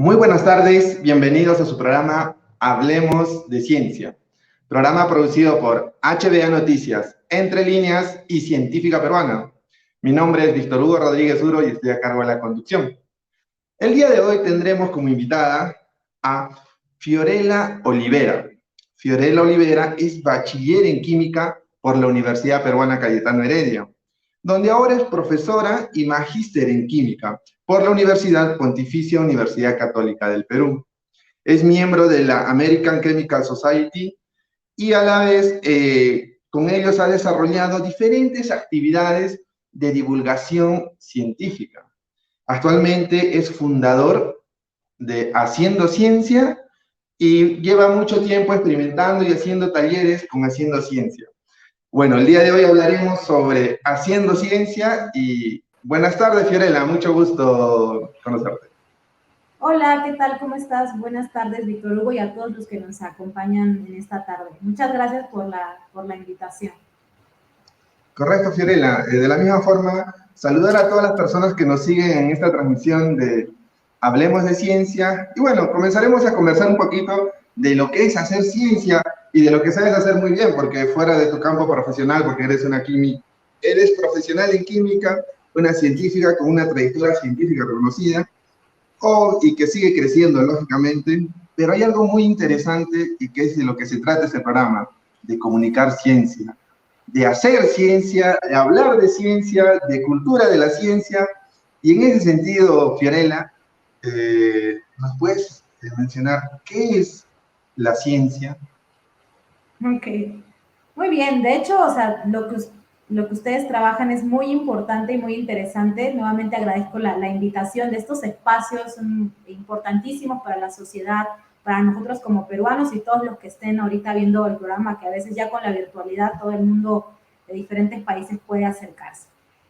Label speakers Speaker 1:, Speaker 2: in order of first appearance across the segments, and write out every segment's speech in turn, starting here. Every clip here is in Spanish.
Speaker 1: Muy buenas tardes, bienvenidos a su programa Hablemos de Ciencia, programa producido por HBA Noticias, Entre Líneas y Científica Peruana. Mi nombre es Víctor Hugo Rodríguez Uro y estoy a cargo de la conducción. El día de hoy tendremos como invitada a Fiorella Olivera. Fiorella Olivera es bachiller en química por la Universidad Peruana Cayetano Heredia, donde ahora es profesora y magíster en química por la Universidad Pontificia Universidad Católica del Perú. Es miembro de la American Chemical Society y a la vez con ellos ha desarrollado diferentes actividades de divulgación científica. Actualmente es fundador de Haciendo Ciencia y lleva mucho tiempo experimentando y haciendo talleres con Haciendo Ciencia. Bueno, el día de hoy hablaremos sobre Haciendo Ciencia y buenas tardes, Fiorella, mucho gusto conocerte.
Speaker 2: Hola, ¿qué tal? ¿Cómo estás? Buenas tardes, Víctor Hugo, y a todos los que nos acompañan en esta tarde. Muchas gracias por la invitación.
Speaker 1: Correcto, Fiorella. De la misma forma, saludar a todas las personas que nos siguen en esta transmisión de Hablemos de Ciencia. Y bueno, comenzaremos a conversar un poquito de lo que es hacer ciencia y de lo que sabes hacer muy bien, porque fuera de tu campo profesional, porque eres eres profesional en química, una científica con una trayectoria científica reconocida, y que sigue creciendo, lógicamente, pero hay algo muy interesante y que es de lo que se trata este programa, de comunicar ciencia, de hacer ciencia, de hablar de ciencia, de cultura de la ciencia, y en ese sentido, Fiorella, ¿nos puedes mencionar qué es la ciencia?
Speaker 2: Ok, muy bien. De hecho, o sea, lo que ustedes trabajan es muy importante y muy interesante. Nuevamente agradezco la invitación de estos espacios, son importantísimos para la sociedad, para nosotros como peruanos y todos los que estén ahorita viendo el programa, que a veces ya con la virtualidad todo el mundo de diferentes países puede acercarse.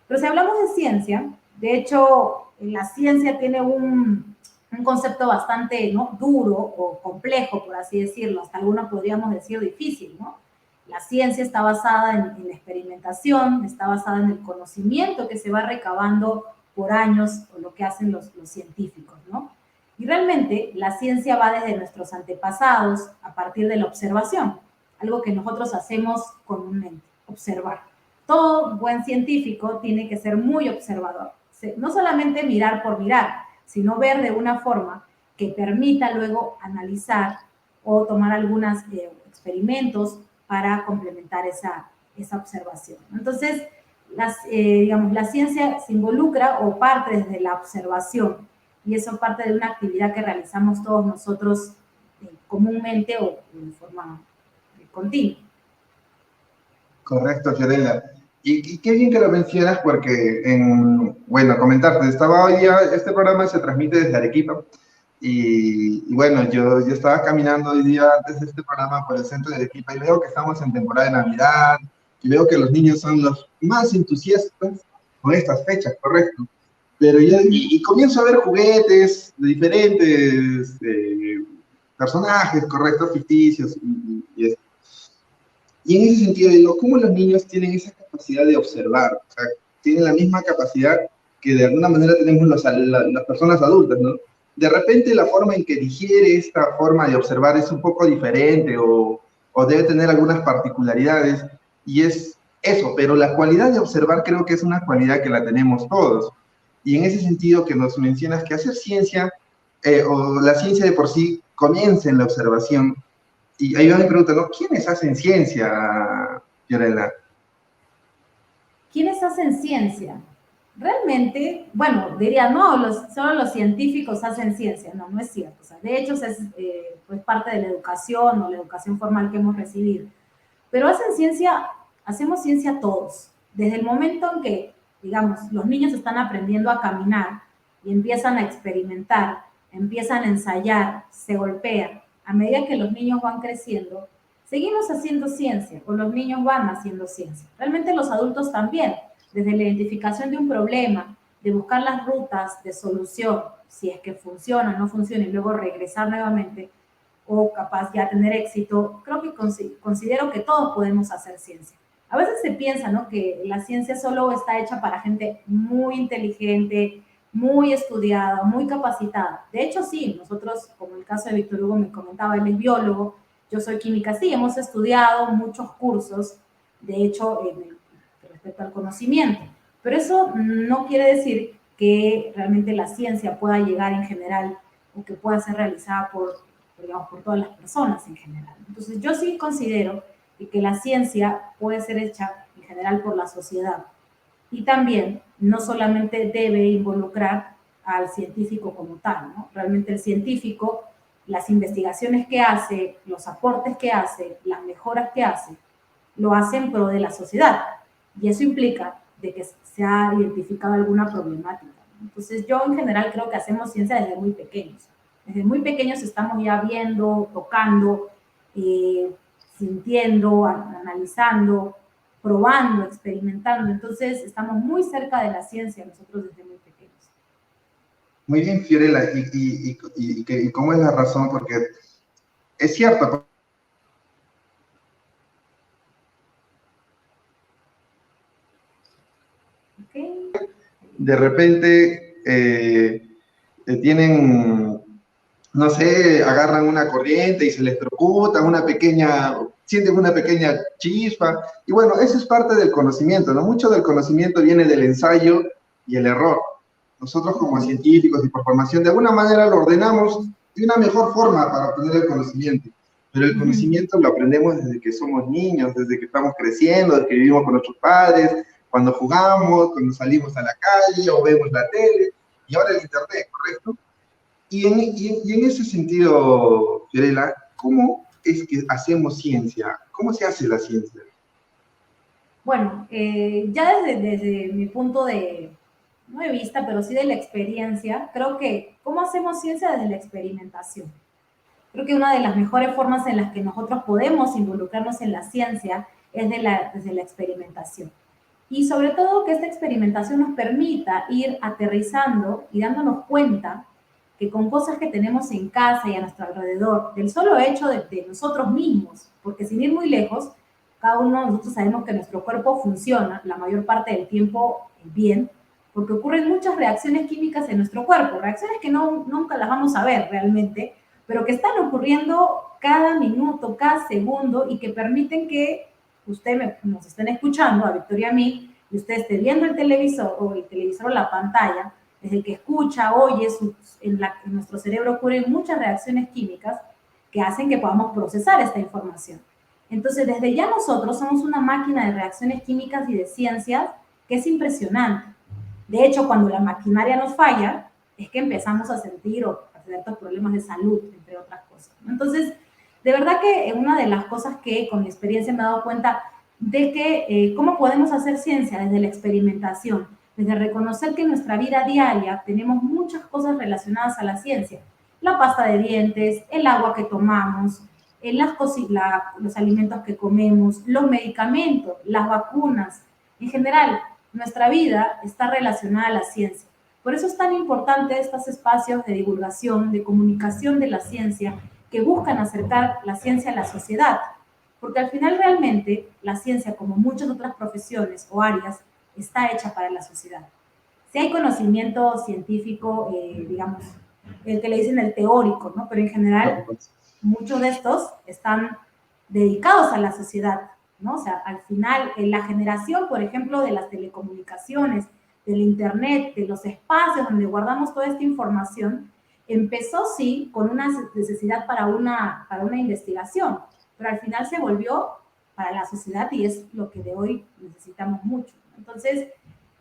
Speaker 2: Pero si hablamos de ciencia, de hecho, la ciencia tiene un concepto bastante, ¿no?, duro o complejo, por así decirlo, hasta algunos podríamos decir difícil, ¿no? La ciencia está basada en la experimentación, está basada en el conocimiento que se va recabando por años, o lo que hacen los científicos, ¿no? Y realmente la ciencia va desde nuestros antepasados a partir de la observación, algo que nosotros hacemos comúnmente, observar. Todo buen científico tiene que ser muy observador, no solamente mirar por mirar, sino ver de una forma que permita luego analizar o tomar algunos experimentos para complementar esa observación. Entonces, digamos, la ciencia se involucra o parte desde la observación, y eso parte de una actividad que realizamos todos nosotros comúnmente o de forma continua.
Speaker 1: Correcto, Fiorella. Y qué bien que lo mencionas porque, bueno, comentarte, hoy día, este programa se transmite desde Arequipa y bueno, yo estaba caminando hoy día antes de este programa por el centro de Arequipa y veo que estamos en temporada de Navidad y veo que los niños son los más entusiastas con estas fechas, correcto. Pero y comienzo a ver juguetes de diferentes personajes, correcto, ficticios y esto. Y en ese sentido digo, ¿cómo los niños tienen esa capacidad de observar? O sea, tienen la misma capacidad que de alguna manera tenemos las personas adultas, ¿no? De repente la forma en que digiere esta forma de observar es un poco diferente o debe tener algunas particularidades y es eso, pero la cualidad de observar creo que es una cualidad que la tenemos todos. Y en ese sentido que nos mencionas que hacer ciencia o la ciencia de por sí comienza en la observación. Y ahí va mi pregunta, ¿no? ¿Quiénes hacen ciencia, Fiorella?
Speaker 2: ¿Quiénes hacen ciencia? Realmente, bueno, diría, no, solo los científicos hacen ciencia. No, no es cierto. O sea, de hecho, es pues parte de la educación o la educación formal que hemos recibido. Pero hacemos ciencia todos. Desde el momento en que, digamos, los niños están aprendiendo a caminar y empiezan a experimentar, empiezan a ensayar, se golpean. A medida que los niños van creciendo, seguimos haciendo ciencia, o los niños van haciendo ciencia. Realmente los adultos también, desde la identificación de un problema, de buscar las rutas de solución, si es que funciona o no funciona, y luego regresar nuevamente, o capaz ya tener éxito, creo que considero que todos podemos hacer ciencia. A veces se piensa, ¿no?, que la ciencia solo está hecha para gente muy inteligente, muy estudiada, muy capacitada. De hecho, sí, nosotros, como el caso de Víctor Hugo me comentaba, él es biólogo, yo soy química, sí, hemos estudiado muchos cursos, de hecho, respecto al conocimiento, pero eso no quiere decir que realmente la ciencia pueda llegar en general o que pueda ser realizada digamos, por todas las personas en general. Entonces, yo sí considero que la ciencia puede ser hecha en general por la sociedad, y también no solamente debe involucrar al científico como tal, ¿no? Realmente el científico, las investigaciones que hace, los aportes que hace, las mejoras que hace, lo hace en pro de la sociedad. Y eso implica de que se ha identificado alguna problemática. Entonces yo en general creo que hacemos ciencia desde muy pequeños. Desde muy pequeños estamos ya viendo, tocando, sintiendo, analizando, probando, experimentando. Entonces, estamos muy cerca de la ciencia nosotros desde muy pequeños.
Speaker 1: Muy bien, Fiorella, ¿y cómo es la razón? Porque es cierto.
Speaker 2: Okay.
Speaker 1: De repente tienen, no sé, agarran una corriente y se electrocutan, sienten una pequeña chispa, y bueno, eso es parte del conocimiento, ¿no? Mucho del conocimiento viene del ensayo y el error. Nosotros como científicos y por formación, de alguna manera lo ordenamos de una mejor forma para obtener el conocimiento, pero el conocimiento lo aprendemos desde que somos niños, desde que estamos creciendo, desde que vivimos con nuestros padres, cuando jugamos, cuando salimos a la calle o vemos la tele, y ahora el internet, ¿correcto? Y en ese sentido, Fiorella, ¿cómo es que hacemos ciencia? ¿Cómo se hace la ciencia?
Speaker 2: Bueno, ya desde mi punto no de vista, pero sí de la experiencia, creo que, ¿cómo hacemos ciencia? Desde la experimentación. Creo que una de las mejores formas en las que nosotros podemos involucrarnos en la ciencia es desde la experimentación. Y sobre todo que esta experimentación nos permita ir aterrizando y dándonos cuenta que con cosas que tenemos en casa y a nuestro alrededor, del solo hecho de nosotros mismos, porque sin ir muy lejos, cada uno de nosotros sabemos que nuestro cuerpo funciona la mayor parte del tiempo bien, porque ocurren muchas reacciones químicas en nuestro cuerpo, reacciones que nunca las vamos a ver realmente, pero que están ocurriendo cada minuto, cada segundo y que permiten que nos estén escuchando, a Victoria y a mí, y usted esté viendo el televisor o la pantalla, desde que escucha, oye, en nuestro cerebro ocurren muchas reacciones químicas que hacen que podamos procesar esta información. Entonces, desde ya nosotros somos una máquina de reacciones químicas y de ciencias que es impresionante. De hecho, cuando la maquinaria nos falla, es que empezamos a sentir o a tener estos problemas de salud, entre otras cosas. Entonces, de verdad que una de las cosas que con mi experiencia me he dado cuenta de que cómo podemos hacer ciencia desde la experimentación, desde reconocer que en nuestra vida diaria tenemos muchas cosas relacionadas a la ciencia. La pasta de dientes, el agua que tomamos, los alimentos que comemos, los medicamentos, las vacunas. En general, nuestra vida está relacionada a la ciencia. Por eso es tan importante estos espacios de divulgación, de comunicación de la ciencia, que buscan acercar la ciencia a la sociedad. Porque al final realmente la ciencia, como muchas otras profesiones o áreas, está hecha para la sociedad. Si hay conocimiento científico, digamos, el que le dicen el teórico, ¿no? Pero en general, muchos de estos están dedicados a la sociedad, ¿no? O sea, al final, en la generación, por ejemplo, de las telecomunicaciones, del internet, de los espacios donde guardamos toda esta información, empezó, sí, con una necesidad para una investigación, pero al final se volvió para la sociedad y es lo que de hoy necesitamos mucho. Entonces,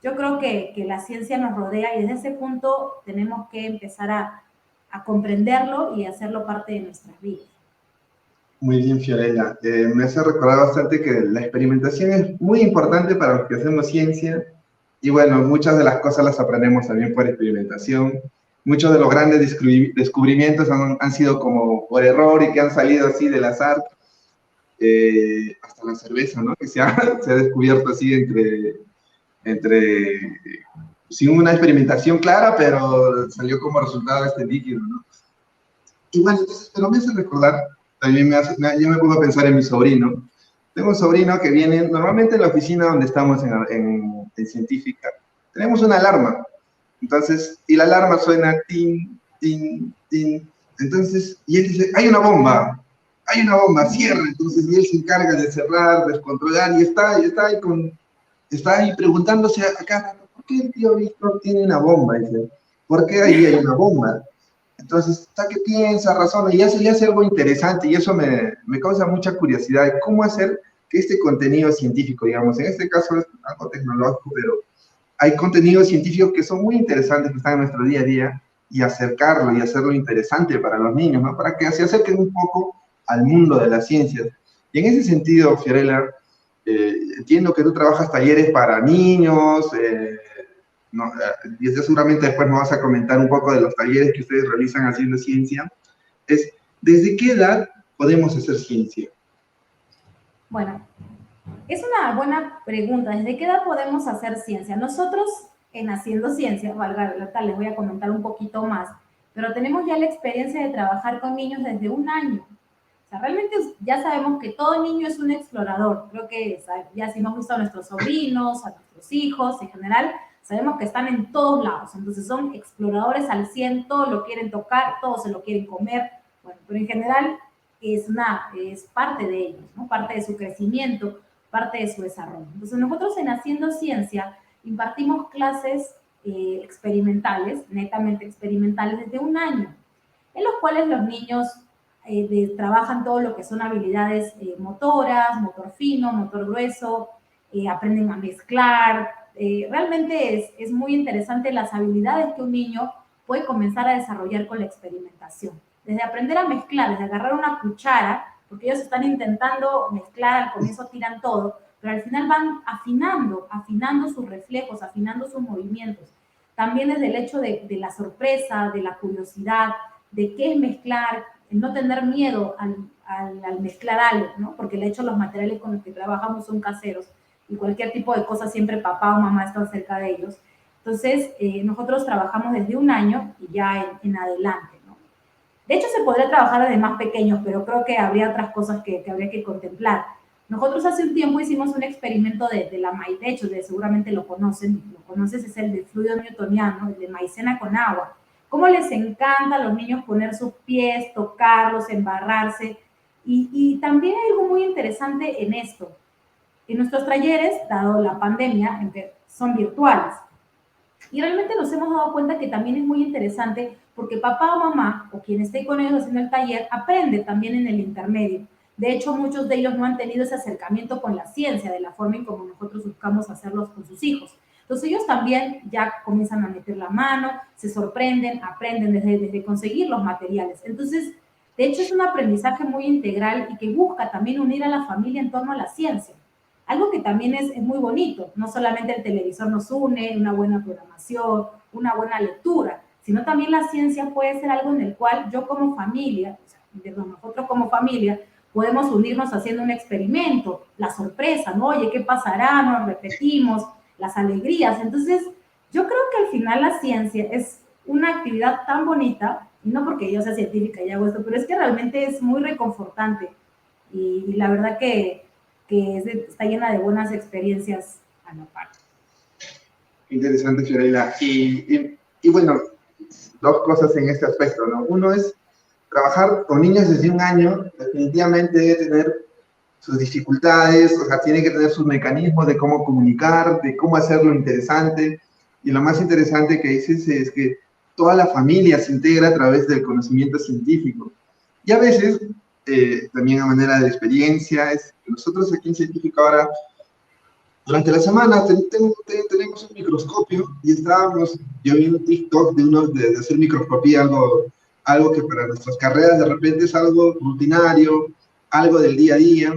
Speaker 2: yo creo que la ciencia nos rodea y desde ese punto tenemos que empezar a comprenderlo y hacerlo parte de nuestras vidas.
Speaker 1: Muy bien, Fiorella. Me hace recordar bastante que la experimentación es muy importante para los que hacemos ciencia. Y bueno, muchas de las cosas las aprendemos también por experimentación. Muchos de los grandes descubrimientos han sido como por error y que han salido así del azar. Hasta la cerveza, ¿no? Que se ha descubierto así sin una experimentación clara, pero salió como resultado de este líquido, ¿no? Y bueno, entonces, pero me hace recordar, también yo me pongo a pensar en mi sobrino. Tengo un sobrino que normalmente en la oficina donde estamos en científica, tenemos una alarma. Entonces, y la alarma suena, tin, tin, tin. Entonces, y él dice, hay una bomba, cierra. Entonces, y él se encarga de cerrar, descontrolar, y está ahí preguntándose acá, ¿por qué el tío Víctor tiene una bomba? Dice, ¿por qué ahí hay una bomba? Entonces, está que piensa, razona, y ya se le hace algo interesante, y eso me causa mucha curiosidad de cómo hacer que este contenido científico, digamos, en este caso es algo tecnológico, pero hay contenidos científicos que son muy interesantes, que están en nuestro día a día, y acercarlo y hacerlo interesante para los niños, ¿no? Para que se acerquen un poco al mundo de las ciencias. Y en ese sentido, Fiorella, entiendo que tú trabajas talleres para niños, no, y seguramente después nos vas a comentar un poco de los talleres que ustedes realizan haciendo ciencia. ¿Desde qué edad podemos hacer ciencia?
Speaker 2: Bueno, es una buena pregunta. ¿Desde qué edad podemos hacer ciencia? Nosotros, en Haciendo Ciencia, valga la tal, les voy a comentar un poquito más, pero tenemos ya la experiencia de trabajar con niños desde 1 año. O sea, realmente ya sabemos que todo niño es un explorador. Creo que ya si hemos visto a nuestros sobrinos, a nuestros hijos, en general, sabemos que están en todos lados. Entonces son exploradores al 100, todo lo quieren tocar, todo se lo quieren comer. Bueno, pero en general es parte de ellos, ¿no? Parte de su crecimiento, parte de su desarrollo. Entonces nosotros en Haciendo Ciencia impartimos clases experimentales, netamente experimentales, desde 1 año, en los cuales los niños trabajan todo lo que son habilidades motoras, motor fino, motor grueso, aprenden a mezclar. Realmente es muy interesante las habilidades que un niño puede comenzar a desarrollar con la experimentación. Desde aprender a mezclar, desde agarrar una cuchara, porque ellos están intentando mezclar, al comienzo tiran todo, pero al final van afinando sus reflejos, afinando sus movimientos. También desde el hecho de la sorpresa, de la curiosidad, de qué es mezclar, el no tener miedo al mezclar algo, ¿no? Porque de hecho los materiales con los que trabajamos son caseros y cualquier tipo de cosa siempre papá o mamá están cerca de ellos. Entonces, nosotros trabajamos desde 1 año y ya en adelante, ¿no? De hecho, se podría trabajar desde más pequeños, pero creo que habría otras cosas que habría que contemplar. Nosotros hace un tiempo hicimos un experimento de la maíz, de hecho, seguramente lo conoces, es el de fluido newtoniano, el de maicena con agua. Cómo les encanta a los niños poner sus pies, tocarlos, embarrarse. Y también hay algo muy interesante en esto. En nuestros talleres, dado la pandemia, son virtuales. Y realmente nos hemos dado cuenta que también es muy interesante porque papá o mamá, o quien esté con ellos haciendo el taller, aprende también en el intermedio. De hecho, muchos de ellos no han tenido ese acercamiento con la ciencia de la forma en como nosotros buscamos hacerlos con sus hijos. Entonces ellos también ya comienzan a meter la mano, se sorprenden, aprenden desde conseguir los materiales. Entonces, de hecho, es un aprendizaje muy integral y que busca también unir a la familia en torno a la ciencia. Algo que también es muy bonito, no solamente el televisor nos une, una buena programación, una buena lectura, sino también la ciencia puede ser algo en el cual yo como familia, nosotros como familia, podemos unirnos haciendo un experimento, la sorpresa, ¿no? Oye, ¿qué pasará? Nos repetimos, las alegrías. Entonces, yo creo que al final la ciencia es una actividad tan bonita, y no porque yo sea científica y hago esto, pero es que realmente es muy reconfortante. Y la verdad que está llena de buenas experiencias a la par.
Speaker 1: Interesante, Fiorella. Y bueno, dos cosas en este aspecto, ¿no? Uno es trabajar con niños desde 1 año, definitivamente debe tener sus dificultades, o sea, tiene que tener sus mecanismos de cómo comunicar, de cómo hacerlo interesante. Y lo más interesante que dices es que toda la familia se integra a través del conocimiento científico. Y a veces, también a manera de experiencia, es que nosotros aquí en Científico ahora, durante la semana, tenemos un microscopio y yo vi un TikTok de uno de hacer microscopía, algo que para nuestras carreras de repente es algo rutinario, algo del día a día,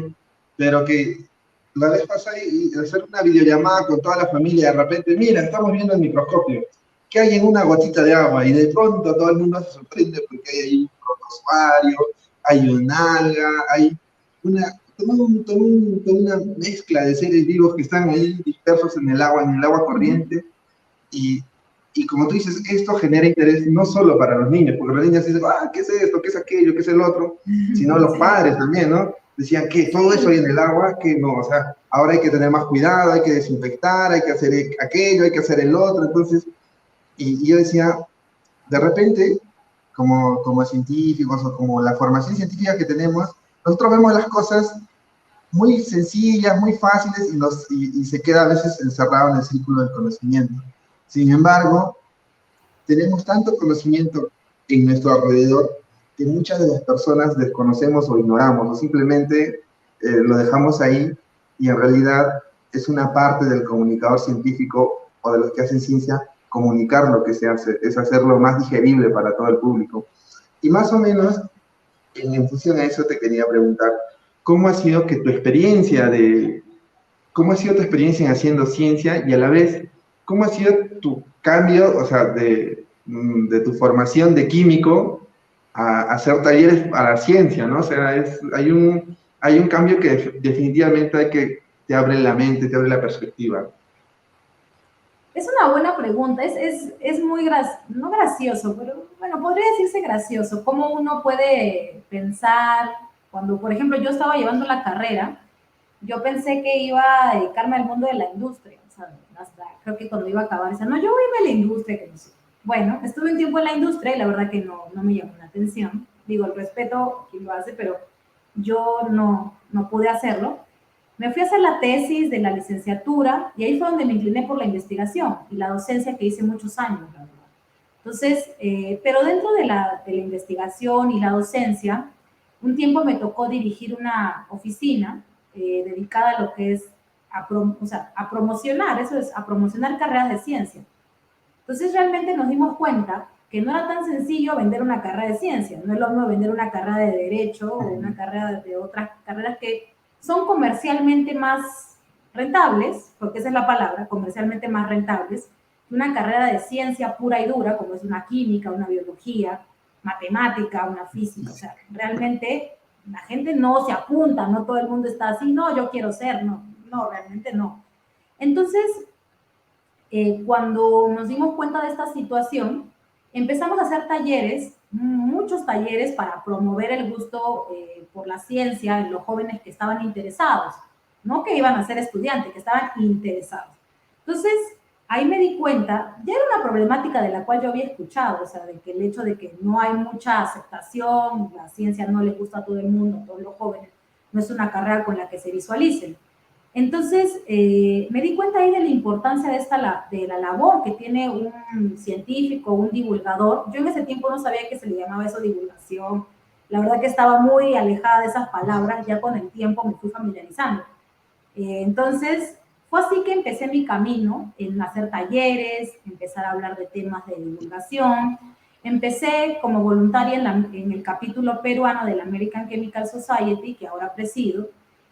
Speaker 1: pero que la vez pasada y hacer una videollamada con toda la familia, de repente, mira, estamos viendo el microscopio, ¿qué hay en una gotita de agua? Y de pronto todo el mundo se sorprende porque hay ahí un protozoario, hay un alga, hay toda una mezcla de seres vivos que están ahí dispersos en el agua corriente. Y como tú dices, esto genera interés no solo para los niños, porque los niños dicen, ¿qué es esto? ¿Qué es aquello? ¿Qué es el otro? Sino los padres también, ¿no? Decían que todo eso hay en el agua, que no, o sea, ahora hay que tener más cuidado, hay que desinfectar, hay que hacer aquello, hay que hacer el otro. Entonces, Y yo decía, de repente, como científicos o como la formación científica que tenemos, nosotros vemos las cosas muy sencillas, muy fáciles y se queda a veces encerrado en el círculo del conocimiento. Sin embargo, tenemos tanto conocimiento en nuestro alrededor que muchas de las personas desconocemos o ignoramos o simplemente lo dejamos ahí y en realidad es una parte del comunicador científico o de los que hacen ciencia comunicar lo que se hace, es hacerlo más digerible para todo el público. Y más o menos en función a eso te quería preguntar, ¿cómo ha sido que tu experiencia de, cómo ha sido tu experiencia en haciendo ciencia y a la vez, cómo ha sido tu cambio, o sea, de tu formación de químico a hacer talleres para ciencia, ¿no? O sea, hay un cambio que definitivamente hay que te abre la mente, te abre la perspectiva.
Speaker 2: Es una buena pregunta, es muy, no gracioso, pero bueno, podría decirse gracioso, cómo uno puede pensar, cuando, por ejemplo, yo estaba llevando la carrera, yo pensé que iba a dedicarme al mundo de la industria, o sea, hasta creo que cuando iba a acabar, decía, no, yo voy a irme a la industria, que no sé. Bueno, estuve un tiempo en la industria y la verdad que no me llamó la atención. Digo, el respeto a quien lo hace, pero yo no pude hacerlo. Me fui a hacer la tesis de la licenciatura y ahí fue donde me incliné por la investigación y la docencia que hice muchos años, la verdad. Entonces, pero dentro de la investigación y la docencia, un tiempo me tocó dirigir una oficina dedicada a lo que es o sea, a promocionar, eso es, a promocionar carreras de ciencia. Entonces realmente nos dimos cuenta que no era tan sencillo vender una carrera de ciencia, no es lo mismo vender una carrera de derecho o una carrera de otras carreras que son comercialmente más rentables, porque esa es la palabra, comercialmente más rentables, que una carrera de ciencia pura y dura, como es una química, una biología, matemática, una física. O sea, realmente la gente no se apunta, no todo el mundo está así, no, yo quiero ser, no, realmente no. Entonces, cuando nos dimos cuenta de esta situación, empezamos a hacer talleres, muchos talleres para promover el gusto por la ciencia en los jóvenes que estaban interesados, no que iban a ser estudiantes, que estaban interesados. Entonces, ahí me di cuenta, ya era una problemática de la cual yo había escuchado, o sea, de que el hecho de que no hay mucha aceptación, la ciencia no le gusta a todo el mundo, a todos los jóvenes, no es una carrera con la que se visualicen. Entonces, me di cuenta ahí de la importancia de la labor que tiene un científico, un divulgador. Yo en ese tiempo no sabía que se le llamaba eso divulgación. La verdad que estaba muy alejada de esas palabras, ya con el tiempo me fui familiarizando. Entonces, fue así que empecé mi camino en hacer talleres, empezar a hablar de temas de divulgación. Empecé como voluntaria en el capítulo peruano de la American Chemical Society, que ahora presido.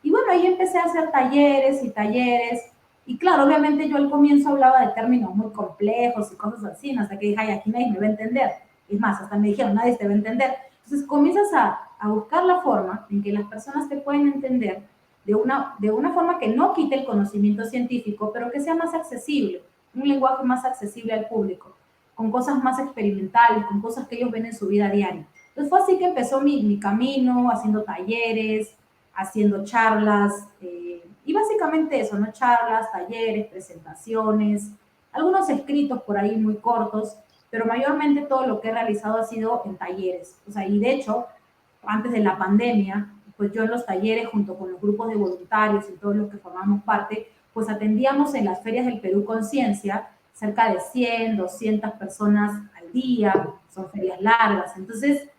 Speaker 2: Y bueno, ahí empecé a hacer talleres y talleres. Y claro, obviamente yo al comienzo hablaba de términos muy complejos y cosas así, hasta que dije, ay, aquí nadie me va a entender. Es más, hasta me dijeron, nadie te va a entender. Entonces comienzas a buscar la forma en que las personas te pueden entender de una forma que no quite el conocimiento científico, pero que sea más accesible, un lenguaje más accesible al público, con cosas más experimentales, con cosas que ellos ven en su vida diaria. Entonces fue así que empezó mi camino, haciendo talleres, haciendo charlas, y básicamente eso, ¿no? Charlas, talleres, presentaciones, algunos escritos por ahí muy cortos, pero mayormente todo lo que he realizado ha sido en talleres. O sea, y de hecho, antes de la pandemia, pues yo en los talleres, junto con los grupos de voluntarios y todos los que formamos parte, pues atendíamos en las ferias del Perú Conciencia cerca de 100, 200 personas al día, son ferias largas. Entonces,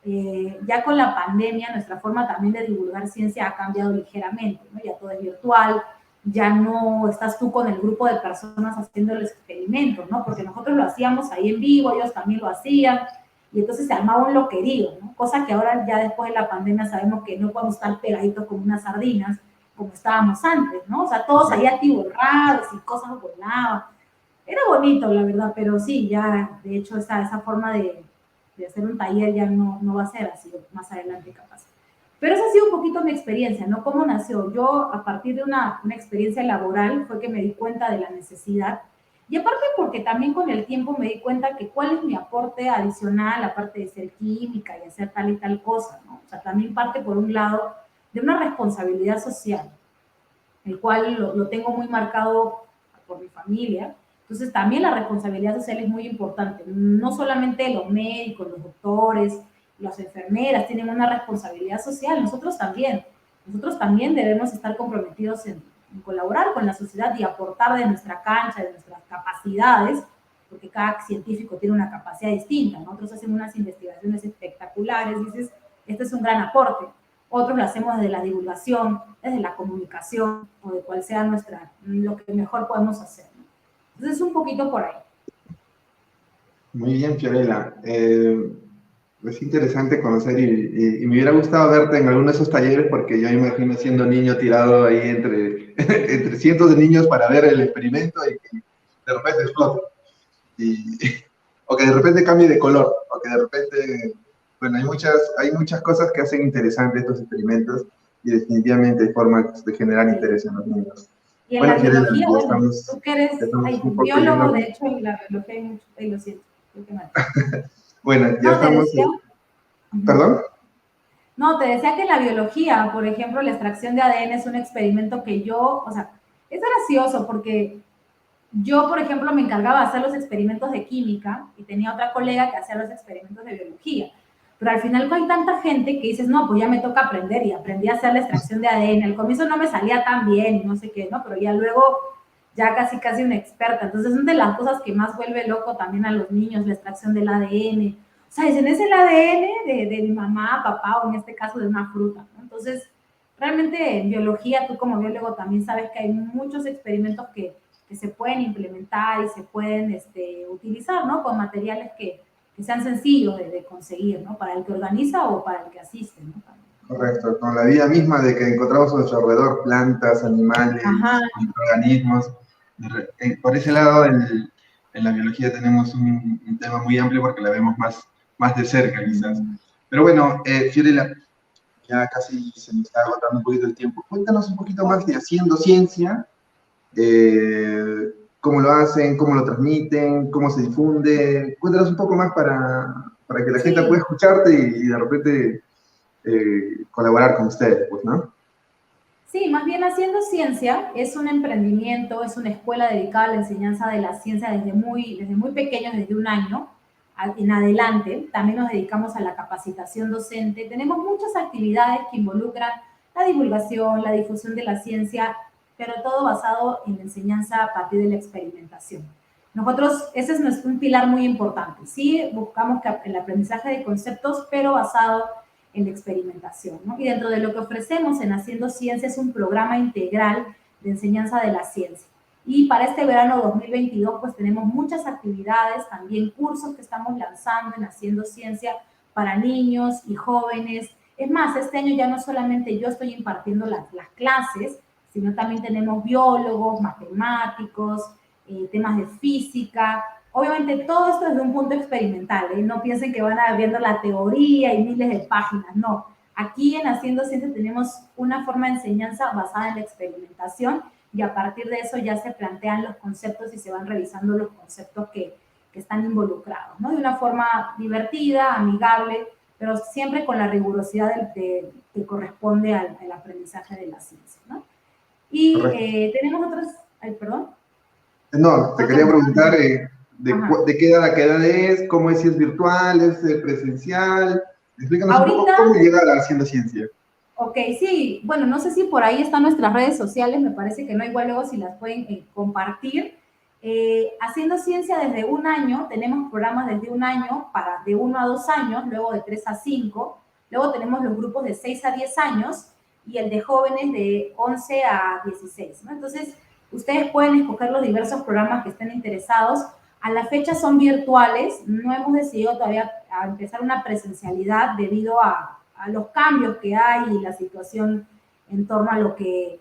Speaker 2: ya con la pandemia, nuestra forma también de divulgar ciencia ha cambiado ligeramente, ¿no? Ya todo es virtual, ya no estás tú con el grupo de personas haciendo los experimentos, ¿no? Porque nosotros lo hacíamos ahí en vivo, ellos también lo hacían, y entonces se armaba un loquerío, ¿no? Cosa que ahora ya después de la pandemia sabemos que no podemos estar pegaditos como unas sardinas, como estábamos antes, ¿no? O sea, todos ahí atiborrados y cosas volaban. Era bonito, la verdad, pero sí, ya, de hecho, esa forma de hacer un taller ya no va a ser así más adelante capaz. Pero esa ha sido un poquito mi experiencia, ¿no? ¿Cómo nació? Yo, a partir de una experiencia laboral, fue que me di cuenta de la necesidad. Y aparte porque también con el tiempo me di cuenta que cuál es mi aporte adicional, aparte de ser química y hacer tal y tal cosa, ¿no? O sea, también parte por un lado de una responsabilidad social, el cual lo tengo muy marcado por mi familia, Entonces, también la responsabilidad social es muy importante. No solamente los médicos, los doctores, las enfermeras tienen una responsabilidad social, nosotros también. Nosotros también debemos estar comprometidos en colaborar con la sociedad y aportar de nuestra cancha, de nuestras capacidades, porque cada científico tiene una capacidad distinta, ¿no? Nosotros hacemos unas investigaciones espectaculares, dices, este es un gran aporte. Otros lo hacemos desde la divulgación, desde la comunicación, o de cual sea lo que mejor podemos hacer, ¿no? Entonces, un poquito por ahí.
Speaker 1: Muy bien, Fiorella. Es interesante conocer y me hubiera gustado verte en alguno de esos talleres porque yo me imagino siendo niño tirado ahí entre, entre cientos de niños para ver el experimento y que de repente explote. Y, o que de repente cambie de color, o que de repente, bueno, hay muchas cosas que hacen interesantes estos experimentos y definitivamente hay formas de generar interés en los niños.
Speaker 2: Y en la
Speaker 1: Bueno, Fiorella,
Speaker 2: biología, bueno, tú que eres
Speaker 1: ya estamos un poco
Speaker 2: biólogo,
Speaker 1: yendo.
Speaker 2: de hecho, en la biología hay mucho, lo siento, creo que mal.
Speaker 1: Bueno, ya
Speaker 2: No, te
Speaker 1: estamos,
Speaker 2: decía,
Speaker 1: ¿perdón?
Speaker 2: no, te decía que en la biología, por ejemplo, la extracción de ADN es un experimento que yo, o sea, es gracioso porque yo, por ejemplo, me encargaba de hacer los experimentos de química y tenía otra colega que hacía los experimentos de biología. Pero al final hay tanta gente que dices, no, pues ya me toca aprender y aprendí a hacer la extracción de ADN. Al comienzo no me salía tan bien y no sé qué, ¿no? Pero ya luego, ya casi una experta. Entonces, es una de las cosas que más vuelve loco también a los niños, la extracción del ADN. O sea, dicen, es el ADN de mi mamá, papá o en este caso de una fruta, ¿no? Entonces, realmente en biología, tú como biólogo también sabes que hay muchos experimentos que se pueden implementar y se pueden utilizar, ¿no? Con materiales que sean sencillos de conseguir, ¿no? Para el que organiza o para el que asiste, ¿no?
Speaker 1: Correcto, con la vida misma de que encontramos a nuestro alrededor, plantas,
Speaker 2: Ajá.
Speaker 1: animales, microorganismos. Por ese lado, en la biología tenemos un tema muy amplio porque la vemos más de cerca, quizás. Pero bueno, Fiorella, ya casi se me está agotando un poquito el tiempo. Cuéntanos un poquito más de Haciendo Ciencia, cómo lo hacen, cómo lo transmiten, cómo se difunde. Cuéntanos un poco más para que la gente pueda
Speaker 2: Sí,
Speaker 1: escucharte y de repente colaborar con ustedes, pues, ¿no?
Speaker 2: sí, más bien Haciendo Ciencia es un emprendimiento, es una escuela dedicada a la enseñanza de la ciencia desde muy pequeños, desde un año en adelante. También nos dedicamos a la capacitación docente. Tenemos muchas actividades que involucran la divulgación, la difusión de la ciencia, pero todo basado en la enseñanza a partir de la experimentación. Nosotros, ese es un pilar muy importante. Sí, buscamos el aprendizaje de conceptos, pero basado en la experimentación, ¿no? Y dentro de lo que ofrecemos en Haciendo Ciencia es un programa integral de enseñanza de la ciencia. Y para este verano 2022, pues tenemos muchas actividades, también cursos que estamos lanzando en Haciendo Ciencia para niños y jóvenes. Es más, este año ya no solamente yo estoy impartiendo las clases, sino también tenemos biólogos, matemáticos, temas de física. Obviamente todo esto desde un punto experimental, ¿eh? No piensen que van a viendo la teoría y miles de páginas, no. Aquí en Haciendo Ciencia tenemos una forma de enseñanza basada en la experimentación y a partir de eso ya se plantean los conceptos y se van revisando los conceptos que están involucrados, ¿no? De una forma divertida, amigable, pero siempre con la rigurosidad que corresponde al aprendizaje de la ciencia, ¿no? Y
Speaker 1: Correcto.
Speaker 2: tenemos otros, ay, perdón.
Speaker 1: No, te
Speaker 2: Creo que
Speaker 1: quería
Speaker 2: me están
Speaker 1: preguntar
Speaker 2: diciendo. Ajá.
Speaker 1: de qué edad a qué edad es, cómo es, si es virtual, es presencial. Explícanos un poco
Speaker 2: Ahorita,
Speaker 1: cómo llegar a Haciendo Ciencia.
Speaker 2: ok, sí, bueno, no sé si por ahí están nuestras redes sociales, me parece que no, igual luego si las pueden compartir. Haciendo Ciencia desde un año, tenemos programas desde un año para de 1 a 2 años, luego de 3 a 5, luego tenemos los grupos de 6 a 10 años y el de jóvenes de 11 a 16, ¿no? Entonces, ustedes pueden escoger los diversos programas que estén interesados. A la fecha son virtuales, no hemos decidido todavía a empezar una presencialidad debido a los cambios que hay y la situación en torno a lo que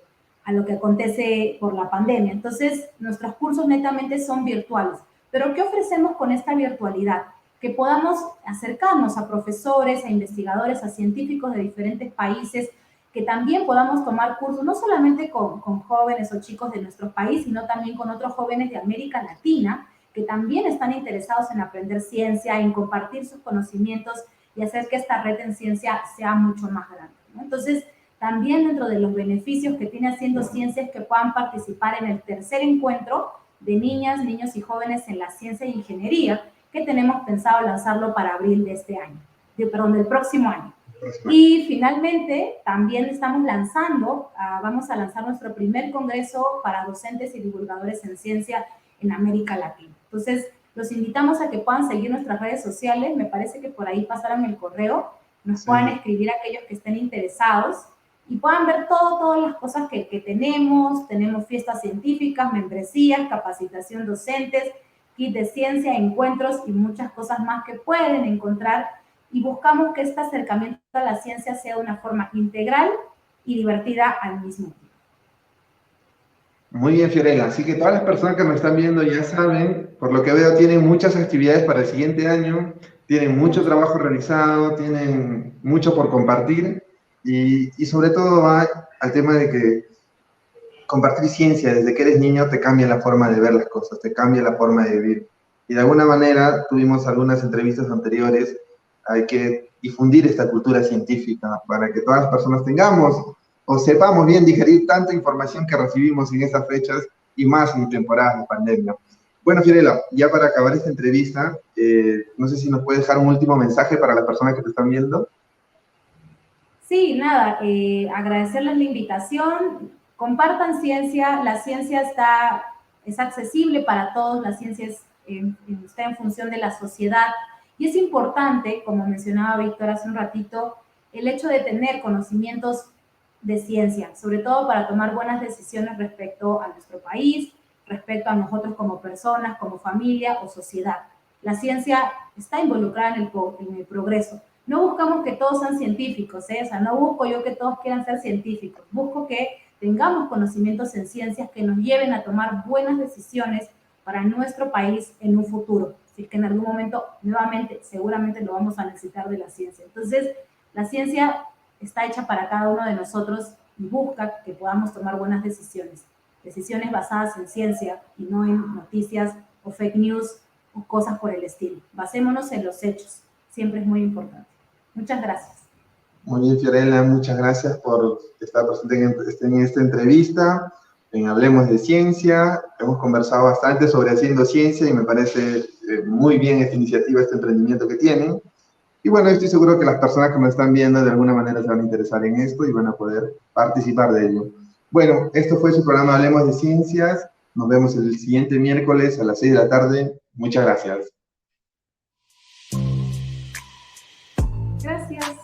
Speaker 2: acontece por la pandemia. Entonces, nuestros cursos netamente son virtuales. Pero ¿qué ofrecemos con esta virtualidad? Que podamos acercarnos a profesores, a investigadores, a científicos de diferentes países, que también podamos tomar cursos, no solamente con jóvenes o chicos de nuestro país, sino también con otros jóvenes de América Latina, que también están interesados en aprender ciencia, en compartir sus conocimientos y hacer que esta red en ciencia sea mucho más grande, ¿no? Entonces, también dentro de los beneficios que tiene Haciendo Ciencia es que puedan participar en el tercer encuentro de niñas, niños y jóvenes en la ciencia e ingeniería, que tenemos pensado lanzarlo para abril de este año, del próximo año. Y finalmente, también estamos lanzando, vamos a lanzar nuestro primer congreso para docentes y divulgadores en ciencia en América Latina. Entonces, los invitamos a que puedan seguir nuestras redes sociales, me parece que por ahí pasaron el correo, nos puedan escribir a aquellos que estén interesados y puedan ver todas las cosas que tenemos fiestas científicas, membresías, capacitación docentes, kit de ciencia, encuentros y muchas cosas más que pueden encontrar, y buscamos que este acercamiento a la ciencia sea de una forma integral y divertida al mismo tiempo.
Speaker 1: Muy bien, Fiorella. Así que todas las personas que me están viendo ya saben, por lo que veo, tienen muchas actividades para el siguiente año, tienen mucho trabajo realizado, tienen mucho por compartir y sobre todo va al tema de que compartir ciencia desde que eres niño te cambia la forma de ver las cosas, te cambia la forma de vivir. Y de alguna manera, tuvimos algunas entrevistas anteriores, hay que difundir esta cultura científica para que todas las personas tengamos o sepamos bien digerir tanta información que recibimos en estas fechas y más en temporadas de pandemia. Bueno, Fiorella, ya para acabar esta entrevista, no sé si nos puedes dejar un último mensaje para las personas que te están viendo.
Speaker 2: Sí, nada, agradecerles la invitación, compartan ciencia, la ciencia es accesible para todos, la ciencia está en función de la sociedad y es importante, como mencionaba Víctor hace un ratito, el hecho de tener conocimientos de ciencia, sobre todo para tomar buenas decisiones respecto a nuestro país, respecto a nosotros como personas, como familia o sociedad. La ciencia está involucrada en el progreso. No buscamos que todos sean científicos, o sea, no busco yo que todos quieran ser científicos, busco que tengamos conocimientos en ciencias que nos lleven a tomar buenas decisiones para nuestro país en un futuro. Así que en algún momento, nuevamente, seguramente lo vamos a necesitar de la ciencia. Entonces, la ciencia está hecha para cada uno de nosotros y busca que podamos tomar buenas decisiones basadas en ciencia y no en noticias o fake news o cosas por el estilo. Basémonos en los hechos, siempre es muy importante. Muchas gracias.
Speaker 1: Muy bien, Fiorella, muchas gracias por estar presente en esta entrevista. En Hablemos de Ciencia, hemos conversado bastante sobre haciendo ciencia y me parece muy bien esta iniciativa, este emprendimiento que tienen. Y bueno, estoy seguro que las personas que me están viendo de alguna manera se van a interesar en esto y van a poder participar de ello. Bueno, esto fue su programa Hablemos de Ciencias. Nos vemos el siguiente miércoles a las 6 de la tarde. Muchas gracias.
Speaker 2: Gracias.